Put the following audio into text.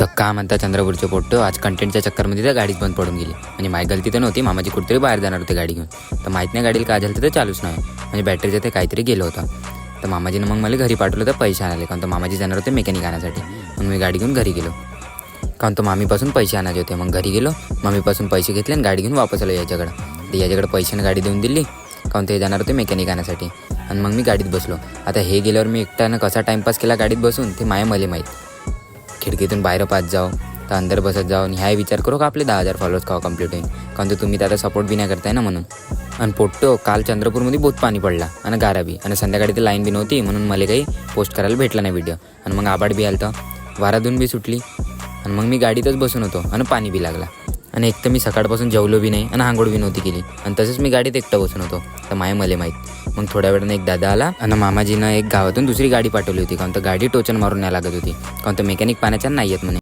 तर का म्हणता चंद्रपूरचे पोट्टो आज कंटेंटच्या चक्करमध्ये त्या गाडीत बंद पडून गेली. म्हणजे माझी गलती तर नव्हती, मामाची कुठेतरी बाहेर जाणार होते गाडी घेऊन. तर माहीत नाही गाडीला काय झालं तर ते चालूच नाही, म्हणजे बॅटरीचं ते काहीतरी गेलं होतं. तर मामाजीनं मग मला घरी पाठवलं तर पैसे आणाले, कारण तर मामाजी जाणार होते मेकॅनिक आणण्यासाठी. मग मी गाडी घेऊन घरी गेलो, कारण तो मामीपासून पैसे आणायचे होते. मग घरी गेलो, मामीपासून पैसे घेतले आणि गाडी घेऊन वापस आलो याच्याकडं. तर याच्याकडे पैशाने गाडी देऊन दिली, कारण ते जाणार होते मेकॅनिक आणण्यासाठी. आणि मग मी गाडीत बसलो. आता हे गेल्यावर मी एकट्यानं कसा टाईमपास केला गाडीत बसून ते मला माहीत. खिडकीतून बाहेर पाहत जाओ तर अंदर बसत जाओ आणि ह्याही विचार करू का आपले 10,000 फॉलोअर्स का कंप्लीट होईल, कारण तर तुम्ही तर आता सपोर्ट बी नाही करताय ना म्हणून. आणि पोट्टो काल चंद्रपूरमध्ये बहुत पाणी पडला आणि गारा बी, आणि संध्याकाळी ते लाईन बी नव्हती म्हणून मला काही पोस्ट करायला भेटला नाही व्हिडिओ. आणि मग आबाड बी आलं तर वाराधून बी सुटली, आणि मग मी गाडीतच बसून होतो आणि पाणी बी लागला. आणि एक तर मी सकाळपासून जेवलो बी नाही आणि आंघोळ बी नव्हती केली, आणि तसंच मी गाडीत एकटं बसून होतो. तर मला माहीत. मग थोड्या वेळानं एक दादा आला आणि मामाजीनं एक गावातून दुसरी गाडी पाठवली होती, कारण तर गाडी टोचन मारून नाही लागत होती, कारण तर मेकॅनिक पाण्याच्या नाही येत म्हणे.